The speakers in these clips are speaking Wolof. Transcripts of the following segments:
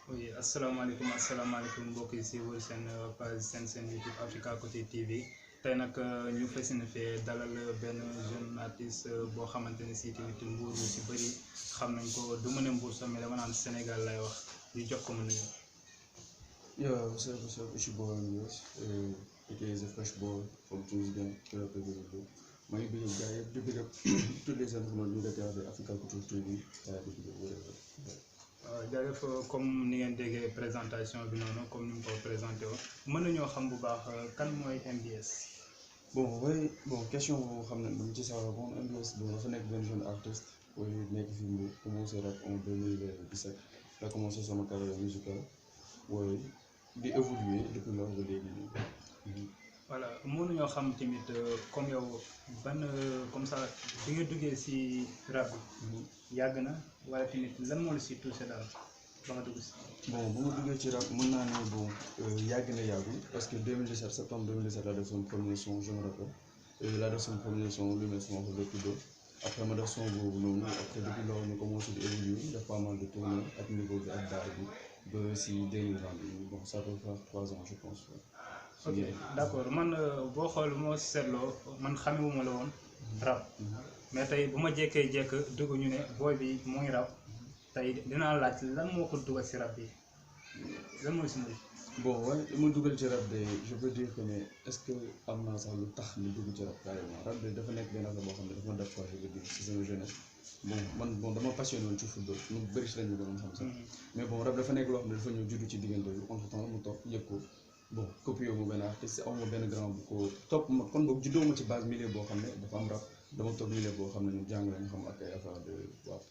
oui asalaamaaleykum mbokk yi si wër seen page seen YouTube Africa Côté TV tey nag ñu fas yéene fee dalal benn jeune artiste boo xamante ne si tamit Mbour ñu si bëri xam nañ ko du ma ne Mbour sax mais dama naan Sénégal lay wax ñu jox ko mu nuyu. Yeah, what's up? It's your boy Ambios. It is a fresh boy from Tuesday. maa ngi bëgg gars yëpp di bëgg tous les internautes ñu regardé Africa Côté TV di bëgg whatever. jaajëf comme ni ngeen déggee présentation bi noonu comme ni mu ko présenté woon mën nañoo xam bu baax kan mooy MBS. Bon, question boobu xam ne dañ ci sawar bon MBS bon dafa nekk benn jeune artiste booy nekk fi mu commencé rap en 2017 la commencé sama carrière musicale booy di évoluer depuis lors ba léegi nii. voilà mënuñoo xam tamit comme yow ban comme ça bi nga duggee si rap bi yàgg na wala tamit lan moo la si touché daal ba nga dugg si. Bon bu ma duggee ci rap mën naa ne bon yàgg na yàggul parce que 2017 septembre 2017 laa def sama premier son je me rappelle laa def sama premier son lu mel sama xol la tudd après ma def son boobu noonu après depuis loolu ñu commencé di évoluer def pas mal de tournées ak niveau bi ak daara bi ba si 2020 bi bon ça peut faire 3 ans je pense. ok d'accord man boo xool moo seetloo man xamewuma la woon rap mais tey bu ma jékkee-jékk dugg ñu ne booy bi muy rap tey dinaa laaj lan moo ko dugal si rap bi lan mooy si mbir. Bon waaye li ma dugal ci rap de je peux dire que ne est-ce que am naa sax lu tax ñu dugg ci rap carrément rap de dafa nekk benn affaire boo xam ne dafa ma def quoi je veux dire si sama jeunesse bon dama passionné woon ci football ñu bëri si lañ ñu doon xam sax mais bon rap dafa nekk loo xam ne dafa ñëw juddu ci diggante bi entre temps mu toog yëg ko bon copié mu benn artiste aw ma benn grand bu ko topp ma kon boog juddoo ma ci base milieu boo xam ne dafa am rap dama toog milieu boo xam ne ñu jàng lañu xam ak ay affaire de waaw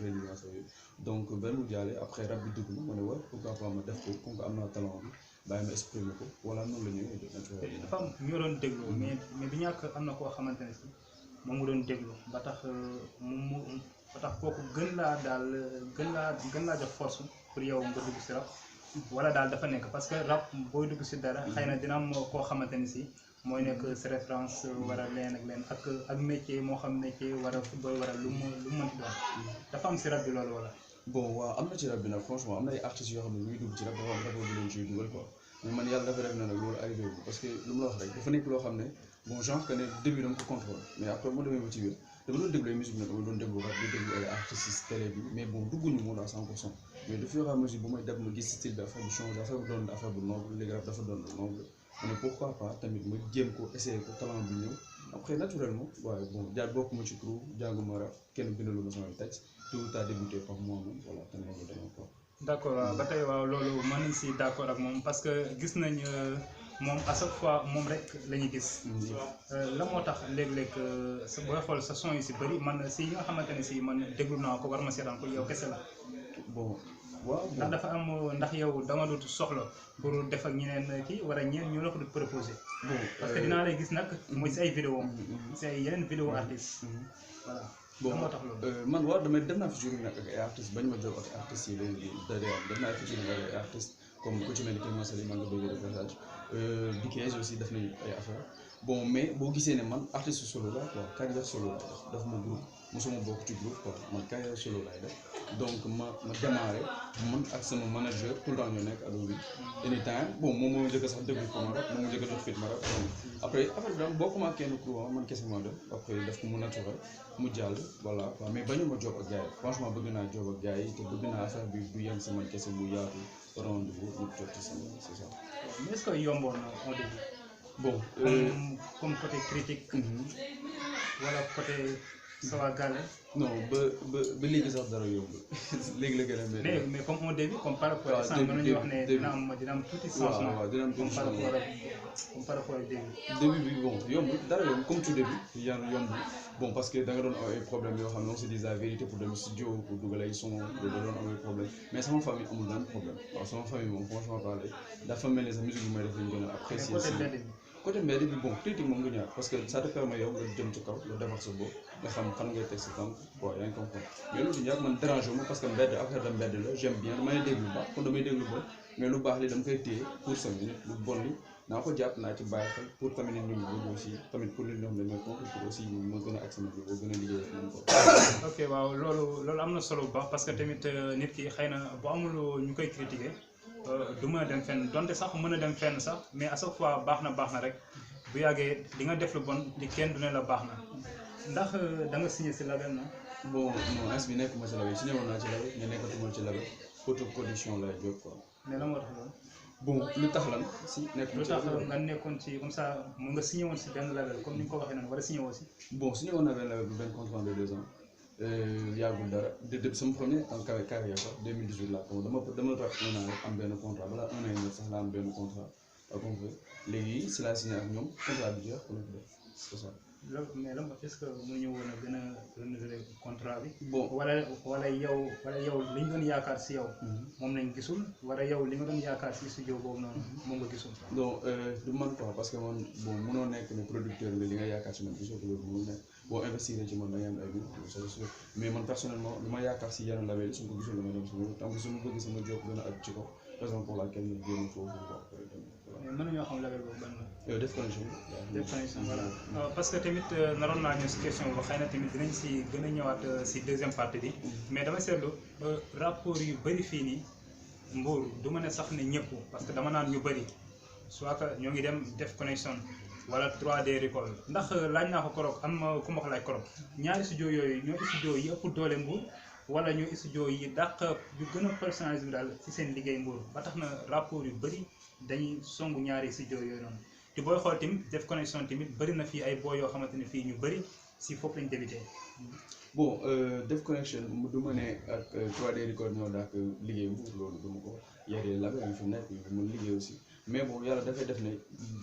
religion yooyu donc benn mu jàllee après rap bi dugg na ma ne war pourquoi pas ma def ko comme que am naa talent bi bàyyi ma exprimer ko voilà noonu la ñëwee dafa am ñu doon déglu mais bi ñàkk am na koo xamante ne si moom mu doon déglu ba tax ba tax kooku gën laa jox force pour yow nga dugg si rap wala daal dafa nekk parce que rap booy dugg si dara xëy na dina am koo xamante ni si mooy nekk sa référence war a leen ak leen ak métier moo xam métier war a football war a lu mu mënti doon dafa am si rap bi loolu wala. bon waaw am na ci rap bi nag franchement am na ay artistes yoo xam ne ñuy dugg ci rap dafa am rapport bi leen ciy dugal quoi mais man yàlla dafa def na nag loolu arrivé wu parce que lu mu la wax rek dafa nekk loo xam ne bon genre que ne début dama ko contrôle mais après moo demee ba ci biir dama doon déglu ay musique nag dama doon déglu rap di déglu ay artistes télé bi mais bon dugguñu moom à 100% mais du fur et à mesure bu may def ma gis style bi affaire bi changé affaire bi doon affaire bu noble léegi rap dafa doon noble ma ne pourquoi pas tamit ma jéem ko essayer ko talent bi ñëw après naturellement waaye bon jaar bokk ma ci crew jànguma rap kenn bindalu ma samay texte tout a débuté par moi-même voilà te noonu la demee quoi. d'accord ba tey waaw loolu mën nañ si d'accord ak moom parce que gis nañ moom à chaque fois moom rek la ñuy gis. la moo tax léeg-léeg booy xool sa son yi si bëri man si yi nga xamante ne si man déglu naa ko war ma seetaan ko yow kese la. bon waaw ndax dafa am ndax yow dama dut soxla pour def ak ñeneen kii wala ñeneen ñu la ko dut proposé. bon parce que dinaa lay gis nag mooy si ay vidéo si ay yeneen vidéo artiste voilà. bon moo tax loolu man waaw damay def naa featuring nag ak ay artistes bañ ma jox ak artistes yi léegi def naa featuring ak ay artistes comme ku ci mel ni Kër Masali maa ngi bëgg de passage Dikez aussi def nañu ay affaire bon mais boo gisee ne man artiste solo la quoi carrière solo laay def ma groupe mosuma bokk ci groupe quoi man carrière solo laay def donc ma démarré man ak sama manager tout le temps ñu nekk allo bi anytime bon moom moo njëkk sax déglu ko ma rap moom moo njëkk def fit ma rap après affaire bi daal bokkuma kenn crew man kese ma def après def ko mu naturel mu jàll voilà quoi mais bañu ma job ak gars yi franchement bëgg naa job ak gars yi te bëgg naa affaire bi du yem si man kese bu yaatu rendez-vous ñu jot ci sama c'est ça. mais est-ce que yomboon na au début. bon comme côté critique. wala côté sawa gàlle. non ba léegi sax dara yomb léegi la gën a mel. mais comme au début comme par rapport ak. mën nañu wax ne dina am tuuti changement. waaw dina am tuuti changement comme par rapport ak début. début bi bon yomb dara yomb comme tout début yomb bon parce que da nga doon am ay problèmes yoo xam ne on se dit la vérité pour dem studio pour dugal ay son da doon am ay problème mais sama famille amul benn problème waaw sama famille moom franchement parler dafa mel ne sa musique bi may def lañu gën a apprécier côté mbedd bi bon critique moom nga ñaar parce que ça te permet yow nga jëm ci kaw nga defar sa bopp nga xam fan ngay teg sa tànk bon yaa ngi comprendre mais loolu ñaar man dérange ma parce que mbedd affaire de mbedd la j'aime bien damay déglu baax kon damay déglu bon mais lu baax li dama koy téye pour sa minute lu bon li naa ko jàpp naa ci bàyyi xel pour tamit nit ñi bëgg aussi tamit pour nit ñoo xam ne mooy compte pour aussi ma gën a ak sama boo gën a liggéey ak man ko. ok waaw loolu am na solo bu baax parce que tamit nit ki xëy na bu amul ñu koy critiquer du mën a dem fenn donte sax mën a dem fenn sax mais à chaque fois baax na rek bu yàggee di nga def lu bon di kenn du ne la baax na ndax da nga signé si label na. bon non ins bi nekkuma ci label signé woon naa ci label mais nekkatuma ci label autoproduction lay jóg quoi. mais lan moo tax loolu. bon lu tax lan si nekkuma lu ci tax label. nga nekkoon ci comme ça mu nga signé woon si benn label comme ni nga ko waxee noonu war a signé woo si. bon signé woon naa benn label bu benn contrat de 2 ans yàggul dara depuis sama premier en carrière quoi 2018 laa ko dama toog 1 an rek am benn contrat balaa 1 an yi sax laa am benn contrat à compris léegi si laa signé ak ñoom contrat bi jeex kon c'est ça. loolu mais lan est-ce que mënuñu woon a gën a renouveler contrat bi. bon wala yow li ñu doon yaakaar si yow. moom lañ gisul wala yow li nga doon yaakaar si studio boobu noonu moom nga gisul. donc du man quoi parce que man bon mënoo nekk ne producteur nga li nga yaakaar si man gisoo ko loolu mënul nekk boo investir ci man da ngay am ay biir c'est sûr mais man personnellement li ma yaakaar si yenn label su ma ko gisul dama dem sama tant que su ma bëgg sama job gën a aj ci ko raison pour laquelle ñu génn foofu quoi. mais mën nañoo xam label boobu ban la. Def Connection. Def Connection voilà parce que tamit naroon naa ñëw si question boobu xëy na tamit dinañ si gën a ñëwaat si deuxième partie bi mais dama seetlu rapport yu bëri fii nii Mbour du ma ne sax ne ñëpp parce que dama naan ñu bëri soit que ñoo ngi dem Def Connection wala 3D Record ndax laaj naa ko korok am ku ma ko laaj korok ñaari studio yooyu ñoo studio yi ëpp doole Mbour wala ñoo studio yi dàq yu gën a personnalisé daal ci seen liggéey Mbour ba tax na rapport yu bëri dañuy songu ñaari studio yooyu noonu. te booy xool tamit Def Connection tamit bëri na fii ay boo yoo xamante ne fii ñu bëri si foofu lañ débuté. bon Def Connection du ma ne ak 3D Record ñoo daak liggéey Mbour loolu du ma ko yare label yu fi nekk yu mën liggéey aussi mais bon yàlla dafay def ne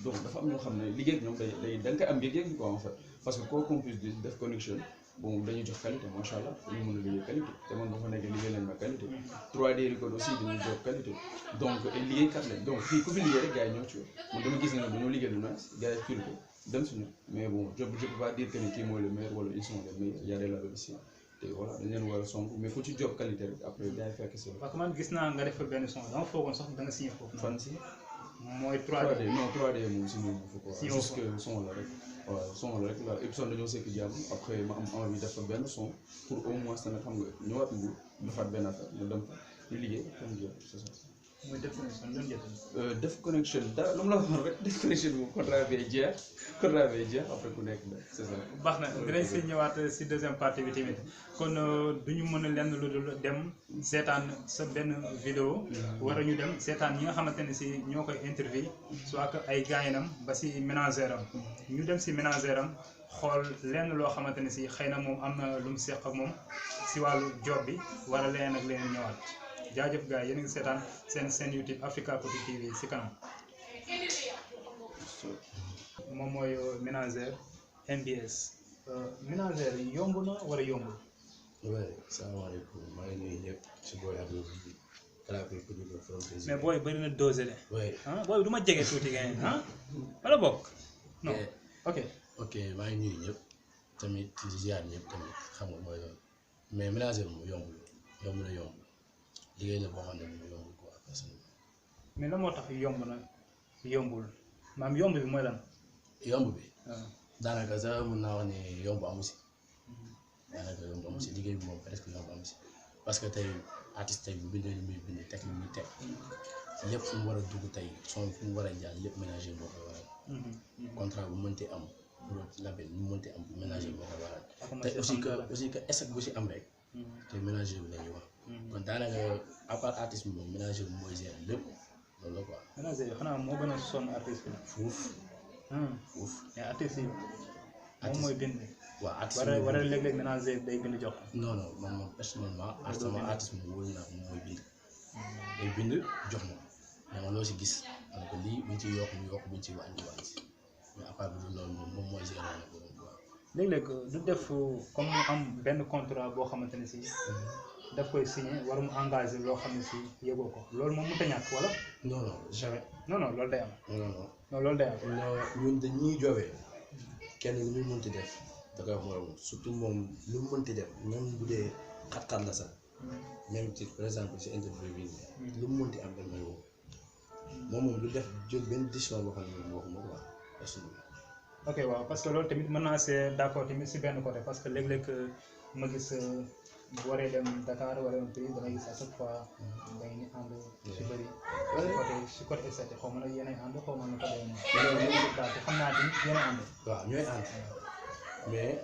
donc dafa am ñoo xam ne liggéey ak ñoom day da nga koy am yëg-yëg bi quoi en fait parce que quoi qu'on puisse dire Def Connection bon dañuy jox qualité macha allah dañu mën a liggéey qualité te man dafa nekk liggéey nañ ma qualité 3D Record aussi dañuy jox qualité donc liggéeykat lañ donc fii ku fi liggéey rek gars yi ñoo ci man dama gis ne dañoo liggéey lu nice gars yi fil ko dem suñu mais bon je peux pas dire que ni kii mooy le meilleur wala ils sont les meilleurs y a des labels ici te voilà dañ leen war a song mais ku ci job qualité rek après gars yi fekk si parce que man gis naa nga def benn son dama foogoon sax da nga signé foofu. fan si mooy 3D non 3D moom si ñoom fa quoi si juste que son la rek waaw son la rek la épisode dañoo sekk jàmm après ma am envie def fa benn son pour au moins tamit xam nga ñëwaat Mbour defaat benn affaire ñu dem fa ñu liggéey comme jeex c'est ça. mooy Def Connection doon jënd. Def Connection dara lu mu la waxoon rek Def Connection moom contrat bee jeex après ku nekk la c'est ça. baax na dinañ si ñëwaat si deuxième partie bi tamit kon du ñu mën a lenn lu dul dem seetaan sa benn vidéo war a ñu dem seetaan ñi nga xamante ne si ñoo koy interview soit que ay gaayinam ba si ménagère am ñu dem si ménagère am xool lenn loo xamante ne si xëy na moom am na lu mu seq ak moom si wàllu job bi wala leneen ak leneen ñëwaat jaajëf gars yi yéen a ngi seetaan seen YouTube Africa Copy TV si kanam. moom mooy ménagère MBS ménagère yomb na wala yombul. oui salaamaaleykum maa ngi nuyu ñëpp si booy ak Kalakoy Production from Brésil. mais booy bëri na dosé de. oui booy du ma jege tuuti ngeen wala bokk. non ok. ok maa ngi nuyu ñëpp tamit di ziar ñëpp tamit xam nga mooy loolu mais ménager moom yombul liggéey la boo xam ne moom yombul quoi personnellement. mais lan moo tax yomb na yombul maam yomb bi mooy lan. yomb bi. daanaka sax mun naa wax ne yomb amu si. liggéey bi moom presque yomb amu si parce que tey artiste tey bu bindee lu muy bind teg lu muy teg lépp fu mu war a dugg tey son fu mu war a jaar lépp ménager boo koy waral. contrat bu mënti am pour label bu mënti am ménager boo koy waral. te aussi que échec bu si am rek. te ménager bi la ñuy wax. kon daanaka à part artiste bi moom ménager bi mooy gérer lépp loolu la quoi. ménager bi xanaa moo gën a sonn artiste bi. fuuf. mais artiste yi moom mooy bind. waaw artiste bi war a léeg-léeg ménager day bind jox. non man moom personnellement artiste moom wóolu naa ko moom mooy bind. day bind jox ma mais man loo si gis man ko lii buñ ci yokk ñu yokk buñ ci wàññi si mais à part bi loolu moom mooy gérer na ko moom quoi. léeg-léeg du def comme mu am benn contrat boo xamante ne si daf koy signé war mu engagé loo xam ne si yëgoo ko loolu moom mënut a ñàkk wala. non jamais. non loolu day am. non loolu day am. ñun dañuy joobee kenn lu muy mënti def da koy wax moom surtout moom lu mu mënti def même bu dee xat-xat la sax même ci par exemple ci interview bi lu mu mënti am dañ may woo moom lu def jël benn décision boo xam ne waxuma quoi personnellement. ok waaw parce que loolu tamit mën naa see d'accord tamit si benn côté parce que léeg-léeg ma gis bu waree dem Dakar wala un pays dama gis à chaque fois da ngeen di ànd si bëri si côté esthétique xaw ma nag yéenay ànd xaw ma nu ko demee noonu daal te xam naa tamit yéenay ànd waaw ñooy ànd mais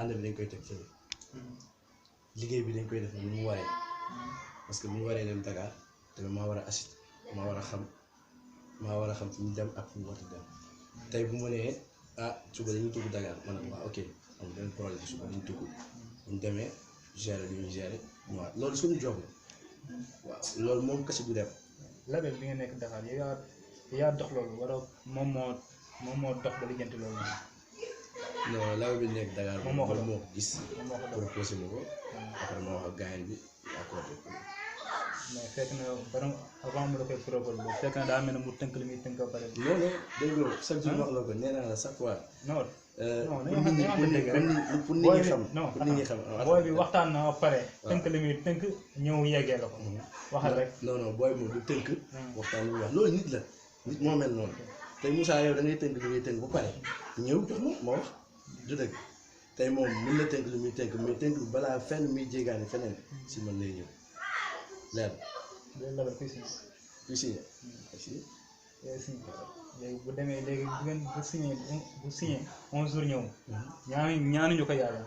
ànd bi dañ koy teg fële liggéey bi dañ koy def ni mu waree parce que bu ñu waree dem Dakar tamit maa war a assister maa war a xam fi ñu dem ak fi ñu war a dem tey bu ma nee suba dañuy dugg Dakar ma ne waaw ok amul benn problème suba dañuy dugg bu ñu demee gérer li ñuy gérer waaw loolu suñu job la waaw loolu moom kese du dem. label bi nga nekk Dakar yow yaa dox loolu wala moom moo dox ba lijjanti loolu noonu. non label bi nekk Dakar moom moo ko gis proposé ma ko après ma wax ak gars bi accordé ko. mais fekk na borom avant mu la koy proposé boobu fekk na daa mel ne mu tënk li muy tënk ba pare. non non dégg nga chaque jour wax la ko nee naa la chaque fois. non pour nit ñi xam booy bi waxtaan na ba pare. tënk li muy tënk ñëw yeggee la ko. waxal rek non booy moom du tënk. waxtaan li muy wax loolu nit la nit moo mel noonu tey Moussa yow da ngay tënk li ngay tënk ba pare ñëw jox ma wax du dëgg tey moom mën na tënk li muy tënk mais tënk bi balaa fenn muy jéegaane feneen si man lay ñëw leer na. kuy signé léegi bu demee léegi bu ngeen bu signé 11 jours ñëw. ñaanuñu ko yàlla.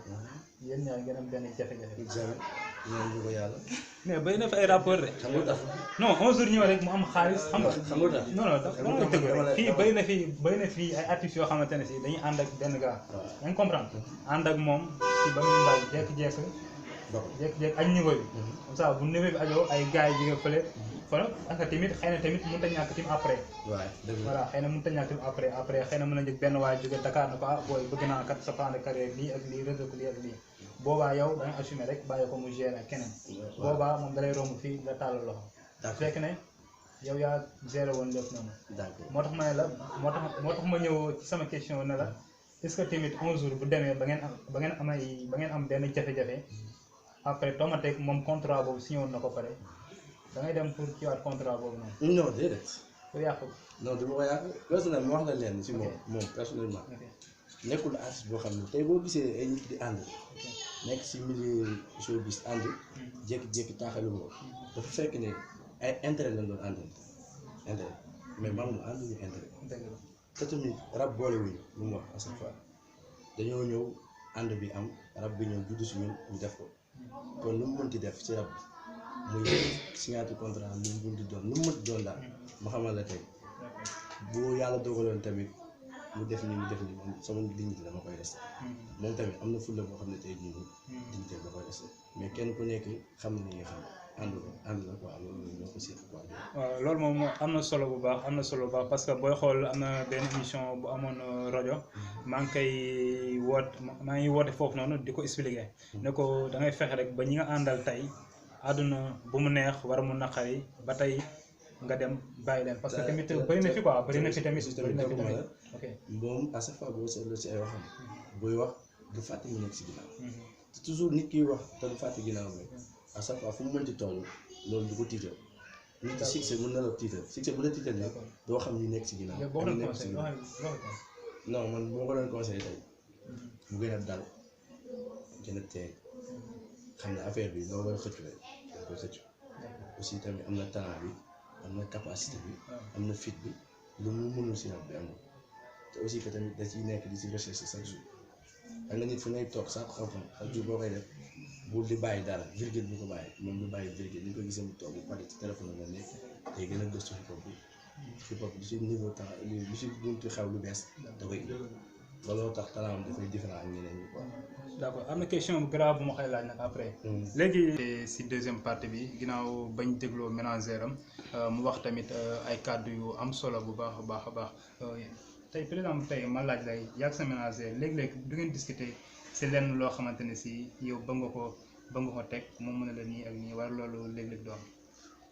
yéen ñaar ngeen am benn jafe-jafe. examen ñaanuñu ko yàlla. mais bay na fa ay rapport de. xam nga tax non 11 jours ñëw rek mu am xaalis xam nga. xam nga tax non non dëgg rek fii bay na fii ay artistes yoo xamante ne si dañuy ànd ak benn gars. waaw yaa ngi comprendre. ànd ak moom si ba muy ndaw jékki-jékki ak niveau bi. comme ça bu niveau bi ajoo ay gars yi jóge fële. voilà ak tamit xëy na tamit mënut a ñàkk tamit après. waaw dëgg la voilà xëy na mënut a ñàkk tamit après xëy na mën na njëkk benn waaye jóge Dakar na ko booy bëgg naa kat sa plan de carrière lii ak lii réseau lii ak lii boobaa yow da nga assumé rek bàyyi ko mu gérer ak keneen. boobaa moom da lay romb fii la tàllal loxo. d'accord fekk ne yow yaa géré woon lépp noonu. d'accord moo tax ma ne la moo tax ma ñëw ci sama question ne la est-ce que tamit un jour bu demee ba ngeen am benn jafe-jafe après tomateeg moom contrat boobu signé woon na ko pare. da ngay dem pour kiiwaat contrat boobu noonu. non déedéet. pour yàq ko. non du ma ko yàq personnellement wax la leen si moom personnellement. nekkul artiste boo xam ne tey boo gisee ay nit di ànd. nekk si milieu showbiz ànd. jékki-jékki taaxalu ko. dafa fekk ne ay intérêt lañ doon àndal intérêt mais maanaam ànduñu intérêt. dëgg la te tamit rab boolewuñu lu mu wax à chaque fois dañoo ñëw ànd bi am rab bi ñëw judd si ñun ñu def ko kon lu mu mënti def ci rab bi. muy signature contrat lu mu mënti doon lu mu mënti doon daal ma xamal la tey bu yàlla dogaloon tamit mu def nii moom sama dignité dama koy resté moom tamit am na fulla boo xam ne tey jii nii dignité da koy resté mais kenn ku nekk xam na ni nga xam ànd la quoi loolu ñoo ko seet quoi. waaw loolu moom am na solo bu baax parce que booy xool am na benn émission bu amoon rajo maa ngi woote foofu noonu di ko expliquer ne ko da ngay fexe rek ba ñi nga àndal tey àdduna bu mu neex war mu naqari ba tey nga dem bàyyi leen parce que tamit bëri na fi quoi bëri na fi tamit ok moom à chaque fois boo seetloo ci ay waxam buy wax du fàtte ñu nekk si ginnaaw te toujours nit kiy wax te du fàtte ginnaaw rek à chaque fois fu mu mënti toll loolu du ko tiital nit ki succès mën na la tiital succès bu la tiital nag doo xam ñu nekk si ginnaaw non man boo ko doon conseillé tey mu gën a dal gën a teey xam ne affaire bi loolu la xëccu rek da koy xëccu aussi tamit am na talent bi am na capacité bi am na fit bi lu mu mënul si rab bi amul te aussi que tamit da ciy nekk di si recherche chaque jour xam nga nit fu ngay toog sax xam-xam chaque jour boo koy def bul di bàyyi dara virgule bu ko bàyyi moom du bàyyi virgule ni nga ko gisee mu toog bu pare ci téléphone la nekk day gën a gëstu hip hop bi si niveau temps lu si buntu xew lu bees da koy indi looloo tax talent dafay différent ak ñeneen ñi quoi. d'accord am na question bu grave bu ma koy laaj nag après. léegi si deuxième partie bi ginnaaw bañ dégloo ménagère am mu wax tamit ay kàddu yu am solo bu baax a baax tey par exemple tey ma laaj lay yàgg sa ménagère léeg-léeg du ngeen discuter si lenn loo xamante ne si yow ba nga ko teg moom mën na la nii ak nii war loolu léeg-léeg doon.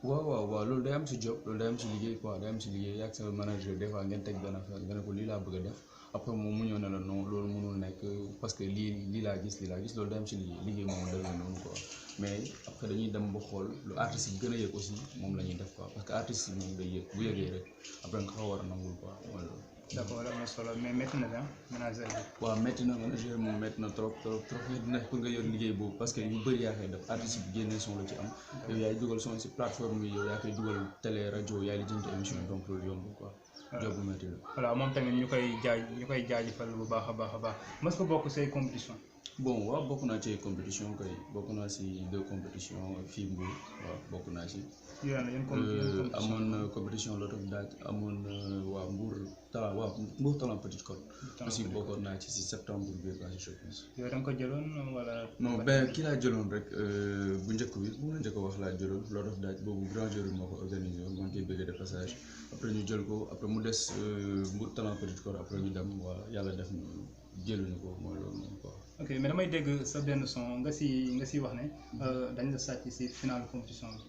waaw loolu day am si job loolu day am si liggéey quoi day am si liggéey yàgg sa manager des fois ngeen teg benn affaire nga ne ko lii laa bëgg a def après moom mu ñëw ne la non loolu mënul nekk parce que lii laa gis loolu day am ci liggéey moom demee noonu quoi mais après dañuy dem ba xool lu artiste yi gën a yëg aussi moom la ñuy def quoi parce que artiste yi moom day yëg bu yëgee rek après nga xaw a war a nangul quoi mooy loolu. d'accord am na solo mais métti na bien manager bi. waaw métti na manager moom métti na trop métti na pour nga yor liggéey boobu parce que yu bëri yaa koy def artiste bi génnee son la ci am yow yaay dugal son si plateforme yi yow yaa koy dugal télé rajo yaay li jënd émission donc loolu yomb quoi. job bu métti la. voilà moom tamit ñu koy jaajëfal bu baax a baax mës nga bokk say compétition. bon waaw bokk naa ci compétition kay bokk naa si 2 compétitions fii Mbour waaw bokk naa si. amoon na compétition Lot of Daj amoon waa Mbour talent Petite Côte. aussi bokkoon naa ci si septembre bi passé je pense. yow da nga ko jëloon wala. non ben kii laa jëloon rek bu njëkk bi bu ma njëkk a wax laa jëloon Lot of Daj boobu grand jury moo ko organisé woon maa ngi koy bëgg de passage après ñu jël ko après mu des Mbour talent Petite Côte après ñu dem waa yàlla def ñu jëluñu ko mooy loolu moom quoi. ok mais damay dégg sa benn son nga si wax ne dañ la sàcc si finale compétition bi.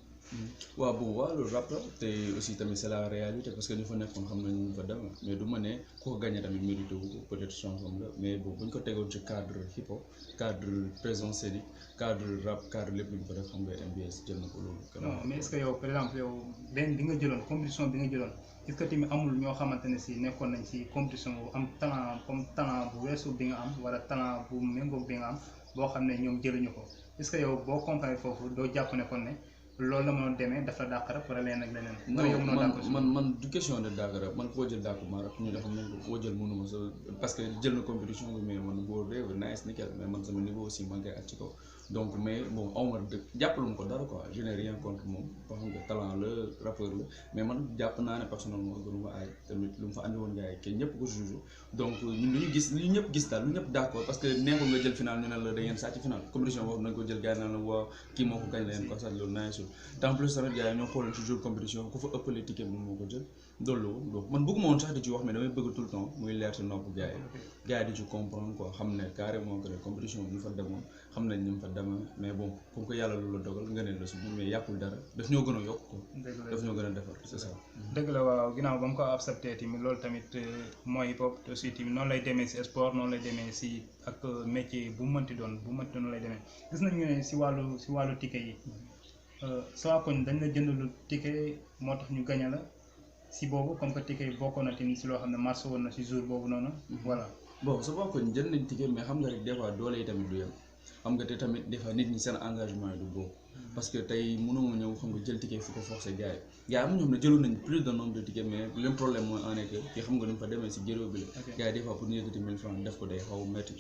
waaw bon waaw loolu rap la te aussi tamit c'est la réalité parce que ñu fa nekkoon xam nañ ñu fa dem mais du ma ne ku ko gagné tamit mérité wu ko peut-être chanson la mais bon bu ñu ko tegoon ci cadre hip hop cadre présence scénique cadre rap cadre lépp lu ñu ko def xam nga MBS jël na ko loolu. non mais est-ce que yow par exemple yow benn bi nga jëloon compétition bi nga jëloon est-ce que tamit amul ñoo xamante ne si nekkoon nañ si compétition bu am talent comme talent bu weesu bi nga am wala talent bu méngoog bi nga am boo xam ne ñoom jëluñu ko est-ce que yow boo comparé foofu doo jàpp ne kon ne. loolu la mënoon demee dafa dàq rek wala leneen ak leneen. non man du question de dàq rek man koo jël dàq ma rek ñu def nañ ko koo jël mënuma sa parce que jël na compétition bi mais man boo réew nice nickel mais man sama niveau aussi man koy at ci kaw donc mais bon awma dëkk jàppalu ma ko dara quoi je n'ai rien contre moom boo xam nga talent la rappeur la mais man jàpp naa ne personnellement gënuma aay tamit lu mu fa andi woon gars yi kenn ñëpp ko jugé donc ñun lu ñu gis lu ñëpp gis daal lu ñëpp d'accord parce que neexul nga jël final ñu ne la da ngeen sàcc final compétition boobu nañ ko jël gars yi naan la waa kii moo ko gañ la ngeen ko sàcc loolu nice en plus tamit gars yi ñoo xooloon ci jour compétition ku fa ëppale ticket moom moo ko jël loolu donc man bëgguma woon sax di ci wax mais damay bëgg tout le temps muy leer ci nopp gars yi di ci comprendre quoi xam ne carrément que compétition bi ñu fa demoon xam nañ ni mu fa demee mais bon comme que yàlla loolu la dogal nga ne la su mais yàqul dara daf ñoo gën a yokk ko daf ñoo gën a defar c'est ça. dëgg la waaw ginnaaw ba mu ko accepté tamit loolu tamit mooy hip hop aussi tamit noonu lay demee si sport noonu lay demee si ak métier bu mu mënti doon noonu lay demee gis nañu ne si wàllu ticket yi. soo koñ dañ la jëndalu ticket moo tax ñu gañe la si boobu comme que ticket yi bokkoon na tamit si loo xam ne marché woon na si jour boobu noonu. voilà bon soo koñ jënd nañ ticket mais xam nga rek des fois doole yi tamit du yem xam nga te tamit des fois nit ñi seen engagement yi du boobu parce que tey mënoo ñëw xam nga jël ticket fu ko forcé gars yi am ñoom ne jëloon nañ plus de nombre de tickets mais le problème mooy en est que ki xam nga ni mu fa demee si géréw bi la gars yi des fois pour ñu yëkkati 1000 francs def ko day xaw métti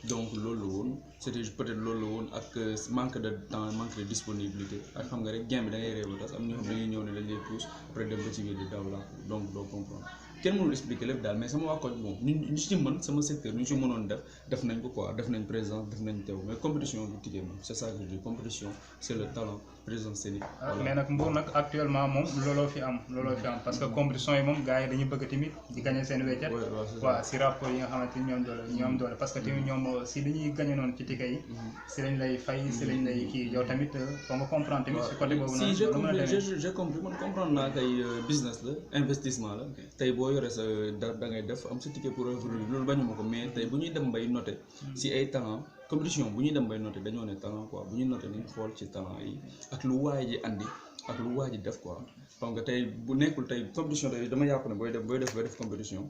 donc loolu la woon c'était peut-être loolu la woon ak manque de temps manque de disponibilité ak xam nga rek gain bi da ngay réew parce que am ñoo xam ne dañuy ñëw ne dañ lay pousse après dem ba ci biir di daw la donc doo comprendre kenn mënul expliquer lépp daal mais sama waa koñ moom ñu ci mën sama secteur ñu ci mënoon def nañ ko quoi def nañ présence def nañ teew mais compétition du ticket moom c'est ça que je dis compétition c'est le talent présence scénique. mais nag Mbour nag actuellement moom looloo fi am parce que compétition yi moom gars yi dañuy bëgg tamit di gagner seen wéccet. waaw si rapport yi nga xamante ni ñoom doole parce que tamit ñoom si dañuy gagner noonu ci ticket yi. si lañ lay fay si lañ lay kii yow tamit foo nga comprendre tamit si côté boobu noonu. si j'ai compris man comprendre naa kay business la investissement la tey boo yoree sa da ngay def am sa ticket pour loolu bañu ma ko mais tey bu ñuy dem bay noté si ay talent compétition bu ñuy dem bay noté dañoo ne talent quoi bu ñuy noté nañ xool ci talent yi ak lu waay ji andi ak lu waay ji def quoi xam nga tey bu nekkul tey compétition tey dama yàpp ne booy def compétition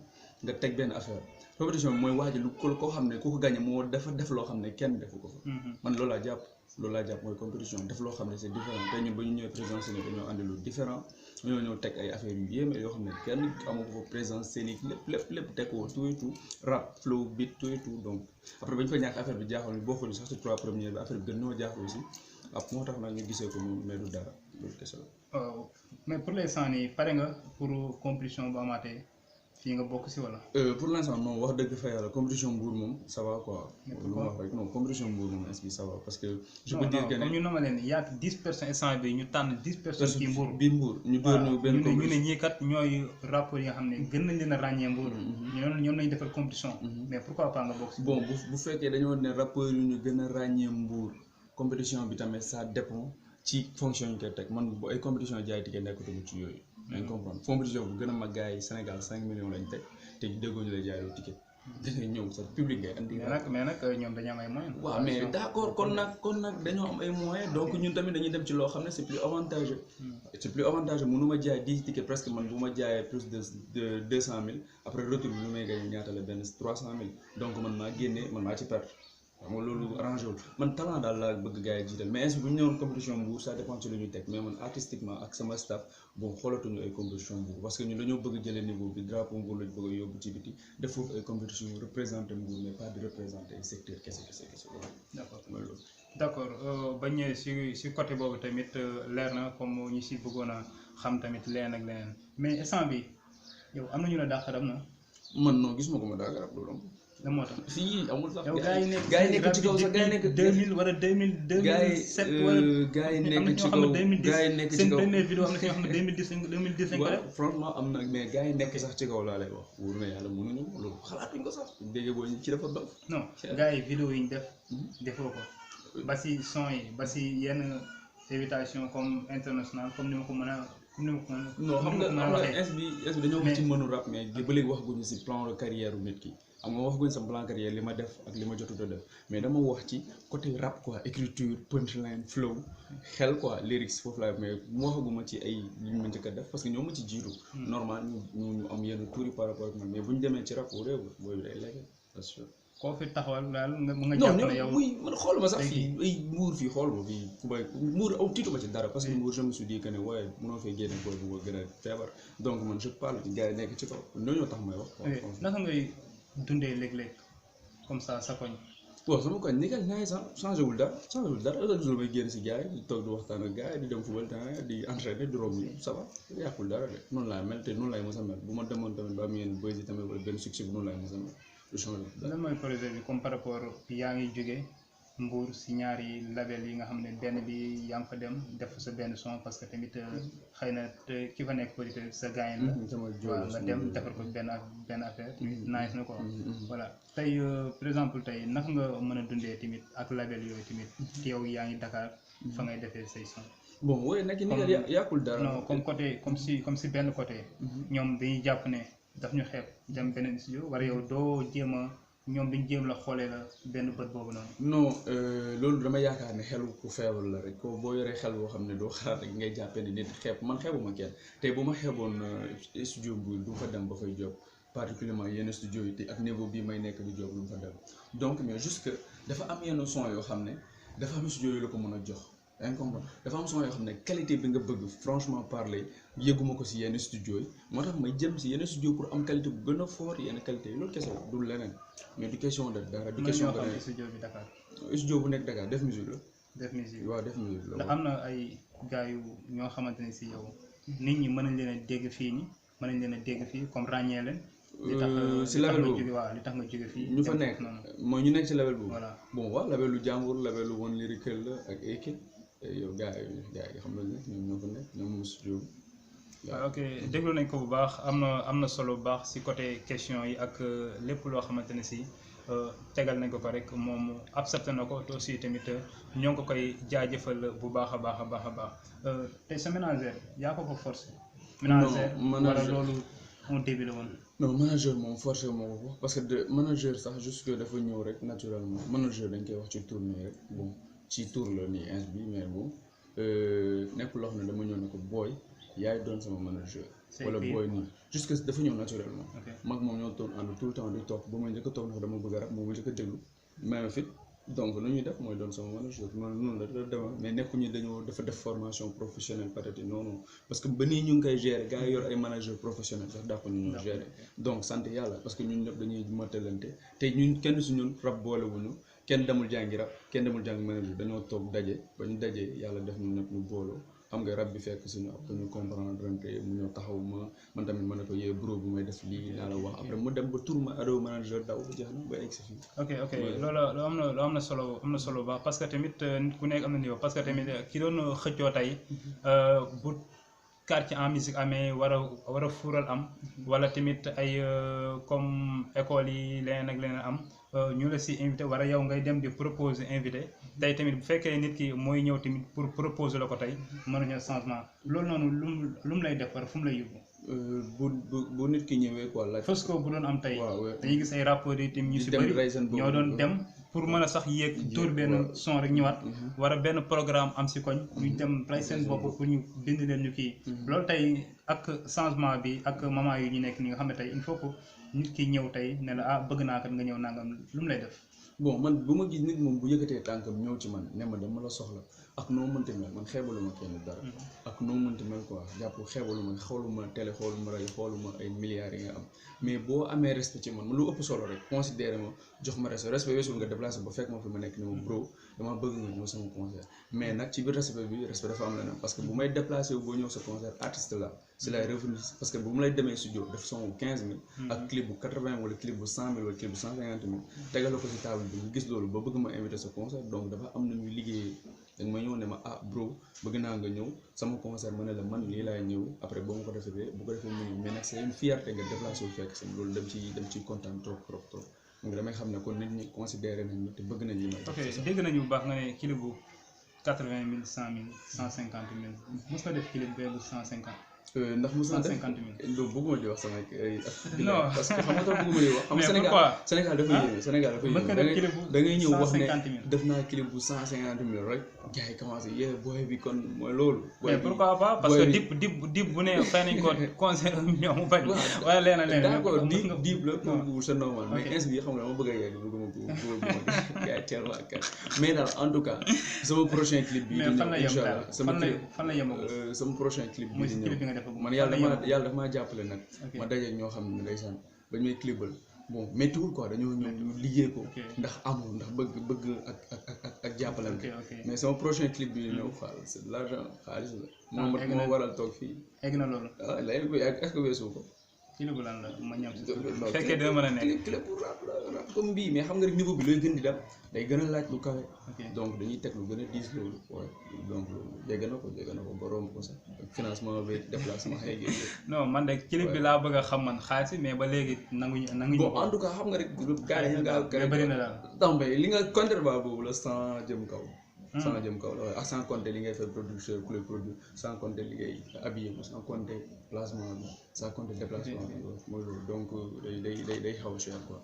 nga teg benn affaire compétition bi mooy waaj lu koo xam ne ku ko gagné moo dafa def loo xam ne kenn defu ko fa man loolu laa jàpp mooy compétition def loo xam ne c'est différent tey ñun ba ñu ñëwee présence scénique dañoo andi lu différent ñoo ñëw teg ay affaires yu yéeme yoo xam ne kenn amoo ko fa présence scénique lépp teg ko tout et tout rap flow beat tout et tout donc après ba ñu fa ñàkk affaire bi jaaxal boo xoolee sax ci 3 premières bi affaire bi gën ñoo jaaxal aussi moo tax nag ñu gisee ko moom mais du dara loolu kese la. waaw mais pour l'instant nii pare nga pour compétition bu amaatee fii nga bokk si wala. pour l'instant non wax dëgg fa yàlla compétition Mbour moom ça va quoi. lu ma wax rek non compétition Mbour moom est-ce que ça va parce que. je peux dire que comme ñu nama leen yaa 10 personnes instant bi ñu tànn 10 personnes. ci Mbour bi Mbour ñu door ñu benn compétition ñu ne ñii kat ñooy rapport yi nga xam ne gën nañ leen a ràññee Mbour. ñoom nañ defal compétition. mais pourquoi pas nga bokk si. bon bu fekkee dañoo ne rapport yi ñu gën a ràññee Mbour compétition bi tamit ça dépend ci fonction ñu koy teg man bu ay compétition jaay ticket nekkatuma ci yooyu. dañ comprendre compétition bu gën a mag gars yi Sénégal 5 millions lañ teg te déggoo ñu lay jaayoo ticket da ngay ñëw sa public ngay andi. mais nag ñoom dañoo am ay moyens. waaw mais d'accord kon nag dañoo am ay moyens donc ñun tamit dañuy dem ci loo xam ne c'est plus avantageux. c'est plus avantageux mënu ma jaay 10 tickets presque man bu ma jaayee plus de 200 000 après retour bi lu may gagné ñaata la benn 300 000 donc man maa génnee man maa ci perte. xam nga loolu arrangé wul man talent daal laa bëgg gars yi jiital mais ainsi bu ñu ñëwoon compétition Mbour ça dépend ci lu ñu teg mais man artistiquement ak sama staff bon xoolatuñu ay compétition Mbour parce que ñun dañoo bëgg jëlee niveau bi drapeau Mbour lañ bëgg a yóbbu ci biti def foofu ay compétition représenter Mbour mais pas de représenter secteur kese d'accord mooy loolu. d'accord ba ñëwee si côté boobu tamit leer na comme ñu si bëggoon a xam tamit leneen ak leneen mais instant bi yow am na ñu la dàq rab na. man non gisuma ko ma daa garab loolu lan moo tax fii amul sax yow gars yi nekk ci kaw sax gars yi nekk 2000 wala 2007 wala gars yi nekk ci kaw gars yi nekk ci seen kaw première vidéo am na si ñoo xam ne 2010 waaw franchement am na mais gars yi nekk sax ci kaw laa lay wax wóor na yàlla mënuñu loolu xalaatuñ ko sax dégg boo ci dafa dof non gars yi vidéo yi ñu def defoo ko ba si son yi ba si yenn invitation comme international comme ni ma ko mën a non xam nga es bi dañoo wax ci mënu rap mais ba léegi wax guñu si plan de carrière nit ki xam nga wax guñu sa plan carrière li ma def ak li ma jotut a def mais dama wax ci côté rap quoi écriture punchline flow xel quoi lyrics foofu laay mais mu waxaguma ci ay li ñu ma njëkk a def parce que ñoo ma ci jiitu normal ñu am yenn tuuri par rapport ak man mais bu ñu demee ci rap wu réew booy bi day lekk c'est sûr koo fi taxawal daal nga jàpp ne yow oui man xool ma sax fii ay Mbour fii xool ma fii ku bay Mbour aw tiitu ma ci dara parce que Mbour je me suis dit que ne waaye mënoo fay génne booy bu gën a feebar donc man je parle ci gars yi nekk ci kaw ñoo tax may wax. naka ngay dundee léeg-léeg comme ça sa koñ. bon sama koñ ni nga naaj sax changé wul dara chaque jour may génn si gars yi di toog di waxtaan ak gars yi di dem football terrain di entraîner di romb ça va yàqul dara de noonu laay mel te noonu laay mos a mel bu ma demoon tamit ba am yenn buzz yi tamit wala benn succès bi noonu laay mos a mel. lan mooy projet bi comme par rapport yaa ngi jóge Mbour si ñaari label yi nga xam ne benn bi yaa ngi fa dem def sa benn son parce que tamit xëy na ki fa nekk peut-être sa gaañ la waaw nga dem defar ko benn affaire nice na quoi voilà tey par exemple tey naka nga mën a dundee tamit ak label yooyu tamit te yow yaa ngi Dakar fa ngay defee say son bon wooy nag ni nga yàqul dara non comme côté comme si benn côté ñoom dañuy jàpp ne daf ñu xeeb dem beneen studio wala yow doo jéem a ñoom dañ jéem la xoolee la benn bët boobu noonu. non loolu dama yaakaar ne xelu ku feebar la rek ko boo yoree xel boo xam ne doo xalaat rek ngay jàppee ne nit xeeb man xeebuma kenn tey bu ma xeeboon studio bu du fa dem ba fay job particulièrement yenn studio yi te ak niveau bii may nekk di job lu mu fa dem donc mais juste que dafa am yenn son yoo xam ne dafa am studio yu la ko mën a jox. incomprendre dafa am son yoo xam ne qualité bi nga bëgg franchement parler yëguma ko si yenn studio yi moo tax may jëm si yenn studio pour am qualité bu gën a fort yenn qualité yi loolu kese la du leneen mais du question de dara du question de studio bi Dakar studio bu nekk Dakar def musique la def musique waaw def musique la ndax am na ay gars yu ñoo xamante ne si yow nit ñi mën nañ leen a dégg fii nii mën nañ leen a dégg fii comme ràññee leen si label boobu waaw li tax nga jóge fii ñu fa nekk mooy ñu nekk ci label boobu voilà bon waaw label lu jàmbur label lu One Lyrical la ak équipe yow gars yi xam nañ ne ñoom ñoo ko nekk ñoom moom studio bi waaw ok déglu nañ ko bu baax am na solo bu baax si côté question yi ak lépp loo xamante ne si tegal nañ ko rek moom accepté na ko te aussi tamit ñoo ngi ko koy jaajëfal bu baax a baax a baax a baax tey sa ménagère yaa ko forcé ménagère wala loolu un début la woon non manager moom forcé moo ko parce que de manager sax juste dafa ñëw rek naturellement manager dañ koy wax ci tournée rek bon ci tour la nii ins bi mais bon nekkul loo xam ne dama ñëw ne ko booy yaay doon sama manager wala booy nii juste que dafa ñëw naturellement mag moom ñoo toon ànd tout le temps di toog ba may njëkk a toog ndax dama bëgg a rap moo ma njëkk a déglu mais fit donc lu ñuy def mooy doon sama manager noonu la dema mais nekkuñu dañoo dafa def formation professionnelle peut-être non non parce que ba nii ñu ngi koy gérer gars yi yor ay manager professionnel sax daa ko ñu ñoo gérer donc sant yàlla parce que ñun ñëpp dañuy matalante te ñun kenn su ñun rap boolewuñu kenn demul jàngi rap kenn demul jàngi manager dañoo toog daje ba ñu dajee yàlla def ñu ñëpp ñu booloo xam nga rab bi fekk suñu après ñu comprendre rente mu ñëw taxaw ma man tamit mën na ko yee bureau bu may def lii laa la wax après mu dem ba tour ma ado manager daw ba jeex na ba egg si fii ok loolu am na solo bu baax parce que tamit nit ku nekk am na niveau parce que tamit ki doon xëccoo tey bu quartier en musique amee war a fuural am wala tamit ay comme école yi leneen ak leneen am ñu la si invité war a yow ngay dem di proposer invité tey tamit bu fekkee nit ki mooy ñëw tamit pour proposer la ko tey mën nañu changement loolu noonu lu mu lay def wala fu mu lay yóbbu. bu nit ki ñëwee quoi laaj. Fosco bu doon am tey. waaw dañuy gis ay rappeurs yi tim ñu si dem bëri rey seen bopp. ñoo doon dem pour mën a sax yéeg tour benn son rek ñëwaat. war a benn programme am si koñ. ñu dem rey seen bopp pour ñu bind leen ñu kii. loolu tey ak changement bi ak moment yi ñu nekk ni nga xam ne tey il faut que nit ki ñëw tey ne la ah bëgg naa kat nga ñëw nangam lu mu lay def. bon man bu ma gis nit moom bu yëkkatee tànkam ñëw ci man ne ma dama la soxla ak noo mënti mel man xeebaluma kenn dara. ak noo mënti mel quoi jàpp xeebaluma xooluma télé xooluma rajo xooluma ay milliards yi nga am mais boo amee respect ci man lu ëpp solo rek considéré ma jox ma respect weesul nga déplacé ba fekk ma fi ma nekk ni ma bro dama bëgg nga ñëw sama concert mais nag ci biir respect bi respect dafa am leneen parce que bu may déplacé wu boo ñëw sa concert artiste la si lay revenu parce que bu mu lay demee studio def son 15 000 ak clip bu 80 wala clip bu 100 000 wala clip bu 150 000 tegala ko si table bi nga gis loolu ba bëgg ma invité sa concert donc dafa am na ñuy liggéeyee danga ma ñëw ne ma ah bro bëgg naa nga ñëw sama concert ma ne la man lii laay ñëw après boo ma ko defee bu ko defee mu ñëw mais nag c'est une fierté nga déplacé wu fekk si loolu dem ci kontaan trop trop trop donc damay xam ne kon nit ñi considéré nañ ma te bëgg nañ li may def. ok dégg nañu bu baax nga ne clip bu 80 000 100 000 150 000 mos nga def clip bee bu 150. ndax mos na def 150 000. loolu bëgguma di wax sama non parce que xam nga tax bëgguma di wax. xam nga Sénégal dafa yéeme Sénégal dafa yéeme da ngay ñëw wax ne def naa clip bu 150 000 rek gars yi commencé yee booy bi kon mooy loolu. mais pourquoi pas parce que dip bu ne fay nañ ko concert million mu bañ. waaye leen a leen d'accord dip la pour c'est normal mais ins bi xam nga dama bëgg a yegg bëgguma ko gars yi teel waa kat mais daal en tout cas sama prochain clip bi di ñëw inchallah fan la yemagul sama prochain clip bi di ñëw man yàlla dafa maa jàppale nag ma dajeeg ñoo xam ne ndeysaan bañ may clipal bon méttiwul quoi dañoo ñëw ñu liggéey ko ndax amul ndax bëgg ak jàppalante mais sama prochain clip bi ñëw xaalis c'est de l'argent xaalis la moo waral toog fii egg na loolu ah léegi bi est-ce que weesu ko clip bu lan la ma ñam si fekkee dina mën a nekk clip bu rap comme bii mais xam nga rek niveau bi looy gën di dem day gën a laaj lu kawe donc dañuy teg lu gën a diis loolu waaye donc loolu jege na ko borom ko sax financement bi déplacement xëy na non man de clip bi laa bëgg a xam man xaalis mais ba léegi nanguñu bon en tout cas xam nga rek gars yi nga bëri na daal tombé li nga contrebanque boobu la sans jëm kaw sans jëm kaw la waaye ak sans compter li ngay fay producteur ku lay produire sans compter li ngay habillé sans compter placement bi sans compter déplacement bi mooy loolu donc day xaw a cher quoi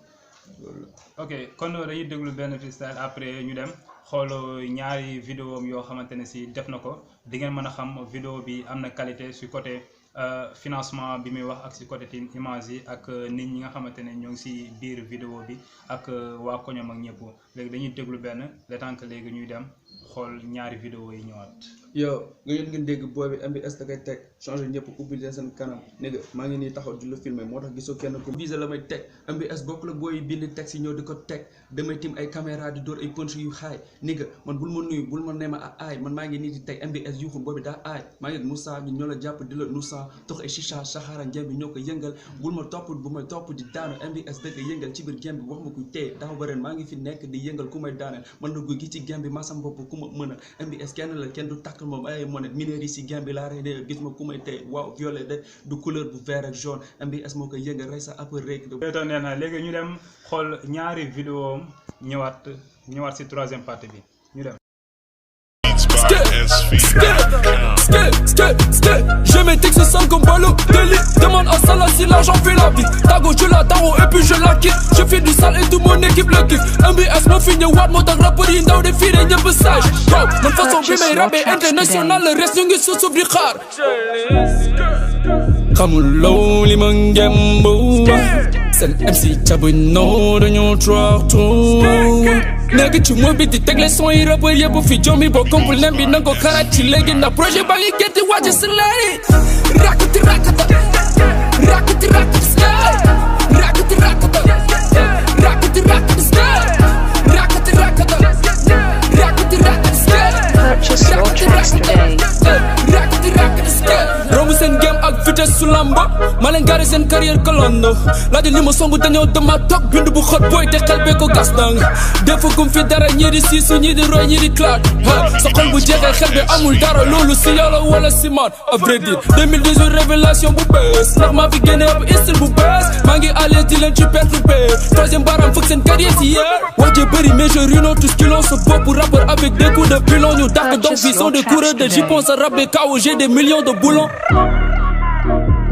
loolu la. ok kon dañuy déglu benn freestyle après ñu dem xool ñaari vidéo am yoo xamante ne si def na ko di ngeen mën a xam vidéo bi am na qualité si côté financement bi muy wax ak si côté team image yi ak nit ñi nga xamante ne ñoo ngi si biir vidéo bi ak waa koñom ak ñëpp léegi dañuy déglu benn le temps que léegi ñuy dem xool ñaari vidéo yi ñëwaat. yow nga yéen ngeen dégg booy bi MBS da koy teg changé ñëpp ubbi leen seen kanam ne nga maa ngi nii taxaw di la filmer moo tax gisoo kenn ko visé la may teg MBS bokk la booy bind teg si ñëw di ko teg damay tim ay caméra di door ay punch yu xaay ni nga man bul ma nuyu bul ma ne ma aay man maa ngi nii di teg MBS yuuxu booy bi daa aay maa ngi Moussa bi ñoo la jàpp di la Moussa tox ay chicha saxaara njëm bi ñoo ko yëngal bul ma topp bu may topp di daanu MBS dëgg yëngal ci biir gem bi wax ma kuy téye daaw ba ren maa ngi fi nekk di yëngal ku may daaneel man na guy gi ci gem bi maa sam bopp ku ma mën a MBS kenn la kenn du takk moom ay monet minerie si gem bi laa rey de gis ma ku may téye waaw violet de du couleur bu vert ak jaune MBS moo koy yëngal rey sa après rek to nee na léegi ñu dem xool ñaari vidéo am ñëwaat si troisième partie bi ñu dem. Je mes textes sales comme Balotelli. Demande à Salah si l'argent fait la vie. Tago je la taro et puis je la quitte. Je fais du sale et toute mon équipe le kiffe. MBS mon fini wat mon tag rappeur yi ndaw de fii de ñëpp sage. Bro man façon bi may rabé international le reste ñu ngi suuf di xaar. xamul loo li ma ngembo. seen MC cabuñ noo dañoo trop. nekk ci moom bi di teg les sons yi rappeur yëpp fi jommi boo kompul nem bi nanga ko xaraat ci léegi ndax projet baa ngi gerte wàcc si leeri rakati rakata rakati rakata style rakati rakata rakati rakata style rakati rakata rakati rakata style Purchase your tracks today. rakati rakata style romb seen game ak vitesse su lamba maa leen gaare seen carrière kolondo laaj li ma songu dañoo dama toog bind bu xot booy te xel bee ko gas dang defagum fi dara ñii di siisu ñii di roy ñii di claat sa xol bu jeexee xel bi amul dara loolu si yow la wala si man à vrai dire 2018 révélation bu bees ndax maa fi génne ab style bu bees maa ngi à l'aise di leen ci perturbé troisième baram fëgg seen carrière si yéen wax ji bëri mais je ruine tout ce qu'ils ont sa bopp rappeur avec des coups de pilon ñu dàq donc vision de coureur de j'y pense à rap des KO j'ai des millions de boulons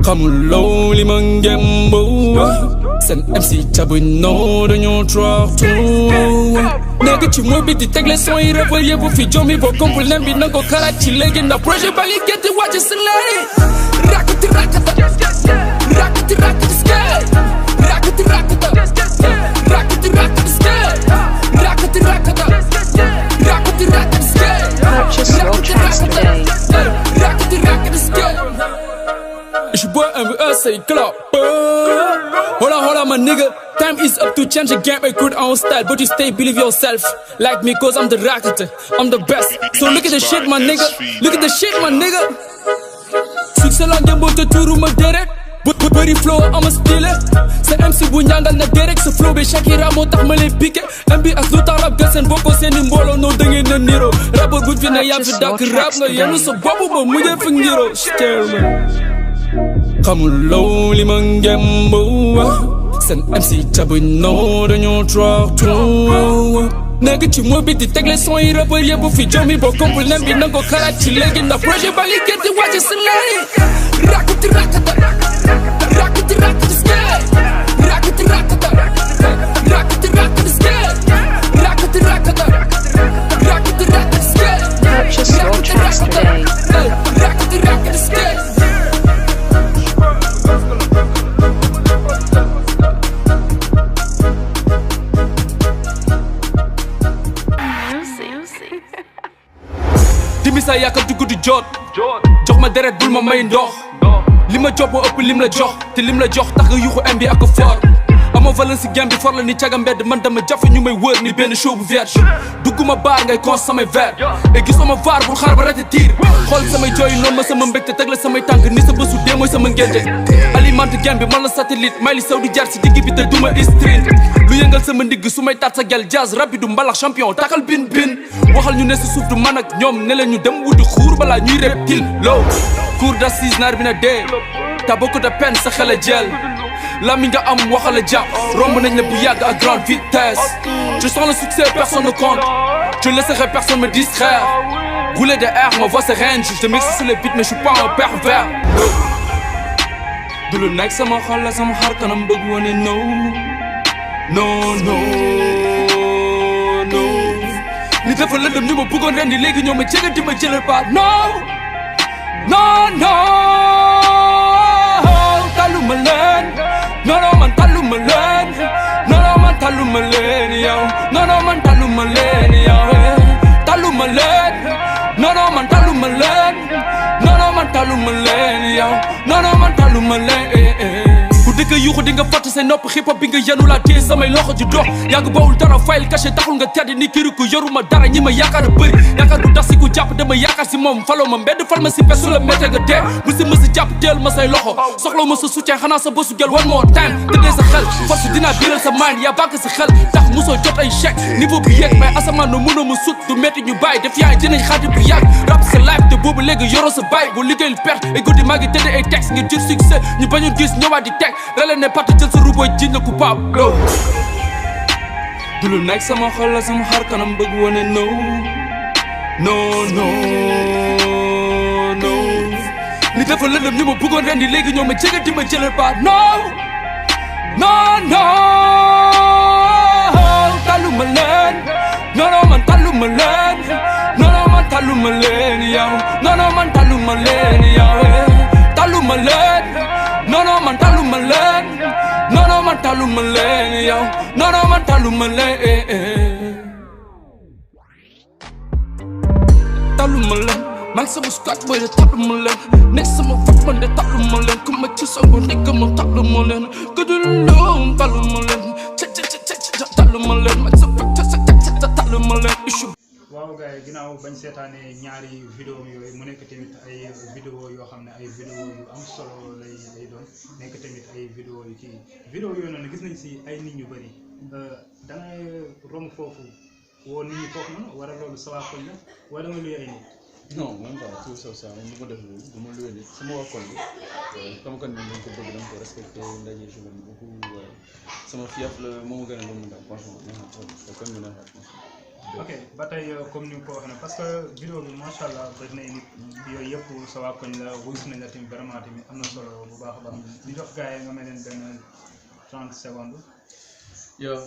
xamuloo li ma ngembo seen MC tabuy noo dañoo trotto nekk ci mooy bi di tegle son yi rëbal yëpp fi jommi boo kompul nen bi nanga ko kalaat ci léegi ndax projet ba ngi gerte wàcc si leeri rakati rakata rakati rakati skay rakati rakata rakati rakati skay rakati rakata rakati rakati skay Purchase your tracks today. rakati rakati skay je bois un say club hold on my nigga time is up to change the game and good on style but you stay believe yourself like me cause I'm the rocket I'm the best so look at the shit my nigga look at the shit my nigga succès la ngeen boo te tuuru ma deret bëri flow ama style sa MC bu ñangal na derek sa flow bi Shakira moo tax ma lay piqué MB ak lu tax rap ga seen bokko seeni mbooloo noo da ngeen na niro rappeur buñ fi ne yaa fi dàkk rap nga yenn sa bopp ba mujjee fi ngiro xamuloo li ma ngembo seen MC tabuy noo dañoo trotto nekk ci mooy bi di tegle son yi rappeur yëpp fi jommi boo kompul nen bi nanga ko kalaat ci léegi ndax projet ba ngi gerte wàcc si leeri rakati rakata rakati rakati skay rakati rakata rakati rakati skay rakati rakata rakati rakati skay Purchase your tracks today. rakati rakati skay dimi sa yaakaar du guddi jot jox ma deret bul ma may ndox li ma jox moo ëpp lim la jox te lim la jox tax nga yuxu MB ak fort amoo valeur si game bi for la ni caga mbedd man dama jafe ñu may wër ni benn show bu vierge dugguma baar ngay cons samay verre et gisoo ma vaar bul xaar ba rate tiir xool samay jooy noonu ma sama mbégte teg la samay tànk ni sa bësu dee mooy sama ngénte alimente game bi man la satellite may li saw di jaar si digg bi te duma istrin lu yëngal sama ndigg su may taat sa gel jazz rap bi du mbalax champion takal bin bin waxal ñu ne si suuf du man ak ñoom ne la ñu dem wuti xuur balaa ñuy reptile low cour d'assise naar bi na dee t'as beaucoup de peine sa xel a jël lami nga am waxal a jàpp romb nañ la bu yàgg à grande vitesse je sens le succès personne ne compte je laisserai personne me distraire rouler de air ma voix se range je mixe sur les beats mais je suis pas un pervers du lu nekk sama xol la sama xar kanam bëgg wane no li dafa lëndëm ñu ma bëggoon ren di léegi ñoo ma jege di ma jëlal baat taluma leen non man taluma leen non man taluma leen yow non man taluma leen yow taluma leen non man taluma leen non man taluma leen yow non man taluma leen ku dëgg yuuxu di nga fàtte say nopp hip hop bi nga yenu laa téye samay loxo di dox yàgg bawul dara fayil caché taxul nga tedd ni kiriku yoruma dara ñi ma yaakaar a bëri yaakaar du tax si ku jàpp dama yaakaar si moom faloo ma mbedd fal ma si pes su la méttee nga dee bu si mësi jàpp teel ma say loxo soxla ma sa soutien xanaa sa bësu gel one more time tëddee sa xel force dinaa biiral sa mind yaa bànk si xel tax mosoo jot ay chèque niveau bi yéeg mais asamaan no mënoo ma sut du métti ñu bàyyi def yaay dinañ xaati bu yàgg rap sa life te boobu léegi yoroo sa bàyyi bu liggéeyul perte ay guddi maa ngi tëddee ay texte ngir jur succès ñu bañu gis ñëwaat di teg rele ne parti jël sa ruboy jiñ la coupable low du lu nekk sama xol la sama xar kanam bëgg wane no li dafa lëndëm ñu ma bëggoon ren di léegi ñoo ma jege di ma jëlal baat taluma leen non man taluma leen non man taluma leen yow non man taluma leen yow taluma leen non man taluma leen non man taluma leen yow non man taluma leen taluma leen man sama squad boy de taluma leen nekk sama fat man de taluma leen ku ma ci songo nekk ma taluma leen ku dul loom taluma leen taluma leen man sama taluma leen waaw gars yi ginnaaw bañ seetaanee ñaari vidéo yooyu mu nekk tamit ay vidéo yoo xam ne ay vidéo yu am solo lay doon nekk tamit ay vidéo yu kii vidéo yooyu noonu gis nañ si ay nit ñu bëri da ngay romb foofu woo nit ñi foofu noonu wala loolu sa waa koñ la wala nga luy ay nit. non même pas tout ça man du ma def loolu du ma luy nit sama waa koñ bi comme que ni dañ ko bëgg dama ko respecté ndaje je l'aime beaucoup sama fief la moo ma gën a lu mu ndaw franchement kon ñu ne ok ba tey comme ni nga ko waxee parce que vidéo bi macha allah bëri na nit yooyu yëpp sa waa koñ la wuyus nañ la tamit vraiment tamit am na solo bu baax a baax di jox gars yi nga may leen benn 30 secondes. yow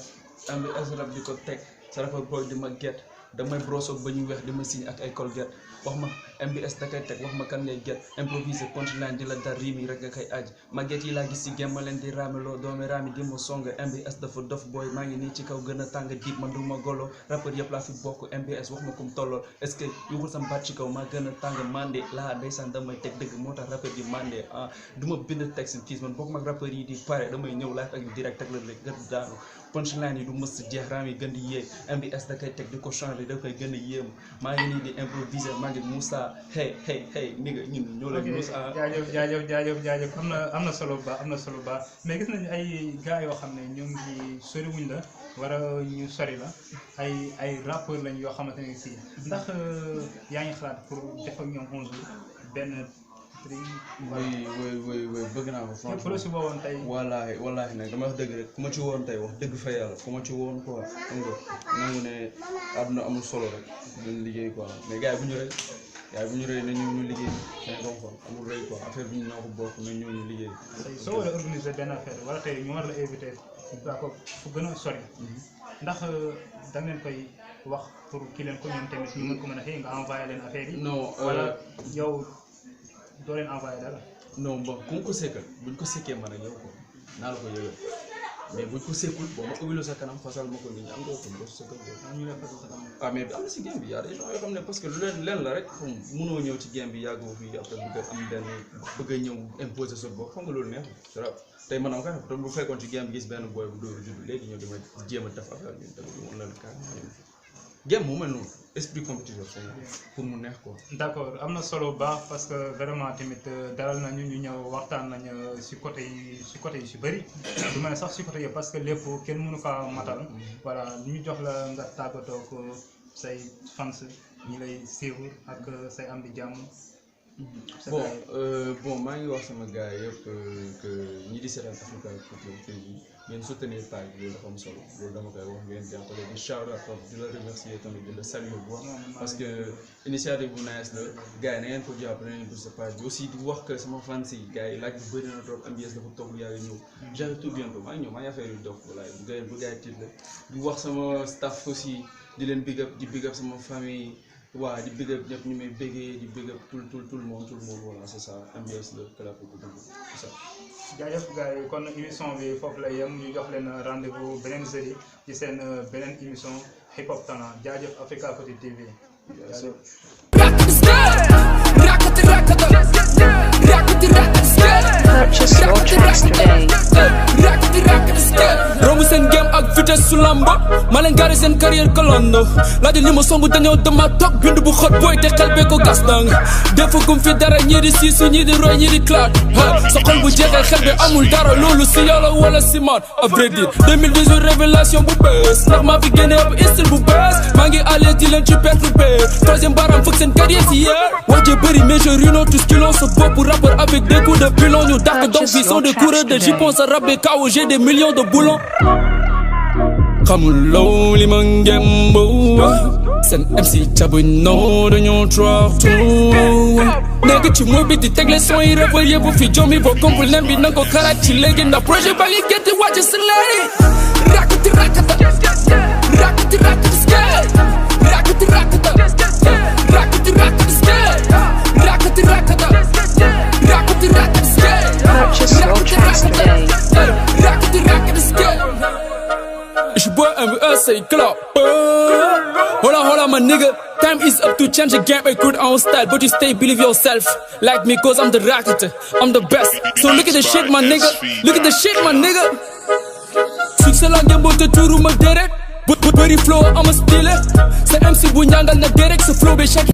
MBS rap di ko teg sa rapport boy di ma get damay broso ba ñu weex di ma signé ak ay colgate wax ma MBS da koy teg wax ma kan ngay get improviser punchline di la dar riimi rek nga koy aj màgget yi laa gis si gemma leen di raameloo doomi raami di ma song MBS dafa dof booy maa ngi nii ci kaw gën a tàng diib man du ma golo rappeur yëpp laa fi bokk MBS wax ma kum tollool est-ce que yuxul sam baat ci kaw maa gën a tàng mandé laa ndeysaan damay teg dëgg moo tax rappeur yi mandé ah du ma bind texte tiis man bokk mag rappeur yi di pare damay ñëw live ak direct ak la rek gën daanu punchline yi du mës jeex raam yi gën di yéeg MBS da koy teg di ko changer da koy gën a yéem maa ngi nii di improviser maa ngi Moussa hey ni nga ñun ñoo la Moussa jaajëf am na solo ba am na solo ba mais gis nañu ay gars yoo xam ne ñoo ngi soriwuñ la war a ñu sori la ay rappeurs lañ yoo xamante ne si ndax yaa ngi xalaat pour def ak ñoom 11 jours benn oui bëgg naa ko franchement ku la si woowoon tey wallaahi nag dama wax dëgg rek ku ma ci woon tey wax dëgg fa yàlla ku ma ci woon quoi xam nga nangu ne àdduna amul solo rek nañ liggéey quoi mais gars yi bu ñu rëy na ñu liggéey seen ronfon amul rëy quoi affaire bi ñu ñoo ko bokk na ñu liggéey soo war a organiser benn affaire wala tey ñu war la invité d'accord fu gën a sori ndax da ngeen koy wax pour ki leen ko ñoom tamit ñu mën ko mën a xëy nga envoyé leen affaire yi non wala yow doo leen envoyé dara. non bon ku ko sekkal buñ ko sekkee man ak yow ko naa la ko yëgal mais buñ ko sekkul bon ma ubbi sa kanam fasal ma ko nit ñi am doo ko doo sekkal ñu la fasal sa kanam. ah mais am na si game bi y a des gens yoo xam ne parce que leen la rek comme mënoo ñëw ci game bi yàggoo fii après bëgg am benn bëgg a ñëw imposer sa bopp xam nga loolu neexul dara tey man am koy bu fekkoon ci game bi gis benn boy bu dóoru judd léegi ñëw di ma jéem a def affaire ñun tamit ñu mën leen kaa game moo mel noonu esprit compétition pour mu neex quoi. d'accord am na solo baax parce que vraiment tamit dalal nañu ñu ñëw waxtaan nañu si côté yi si bëri du ma ne sax si côté yi parce que lépp kenn mënu kaa matal voilà ñu jox la nga tàggatoo ko say fans ñi lay suivre ak say am di jàmm. bon maa ngi wax sama gars yëpp que ñi di seetaan Africa Culture TV ngeen soutenir page bi loolu dafa am solo loolu dama koy wax ngeen jàppale di shout out di la remercier tamit di la saluer bu baax parce que initiative bu nice la gars yi na ngeen ko jàppale nañ ko sa page bi aussi di wax que sama fans yi gars yi laaj bu bëri na trop MBS dafa toog yaa ngi ñëw j'arrive tout bientôt maa ngi ñëw maa ngi affaire yu dox walaay bu gars yi tiit la di wax sama staff aussi di leen big up sama famille waaw di big up ñëpp ñu may béggee di big up tout le monde voilà c'est ça MBS la club bu dugg c'est ça. jaajëf gars yi kon émission bi foofu lay yem ñu jox leen rendez-vous beneen jeudi ci seen beneen émission hip hop talent jaajëf Africa Culture TV. jaajëf. Purchase your tracks today. romb seen game ak vitesse su lamba ma leen gaare seen carrière kolando laaj li ma songu dañoo dama toog bind bu xot booy te xel bee ko gas dang defagum fi dara ñii di siisu ñii di roy ñii di claat sa xol bu jeexee xel bi amul dara loolu si yow la wala si man à vrai dire 2018 révélation bu bees ndax maa fi génne ab style bu bees maa ngi à l'aise di leen ci perturbé troisième baram fëgg seen carrière si yéen wax je bëri mais je ruine tout ce qu'ils ont sa bopp rappeur avec des coups de pilon ñu dàq donc vie sont des coureurs de j'y pense à rap des KO j'ai des millions de boulons xamuloo li ma ngembo seen MC cabuñ noo dañoo traftu nekk ci mooy bi di tegle son yi rebel yëpp fi jommi boo kompul nem bi nanga ko karaat ci léegi ndax projet baa ngi gerte wàcc si léegi rakati rakata rakati rakati skate rakati rakata rakati rakati skate rakati rakata rakati rakati skate Purchase your tracks today. rakati rakati skate je bois MBS say club hold on my nigga time is up to change the game I could own style but you stay believe yourself like me cause I'm the rocket I'm the best so look at the shit my nigga look at the shit my nigga succès la ngeen boote tuuru ma deret bëri flow ama style sa MC bu ñangal na direct sa flow be chaque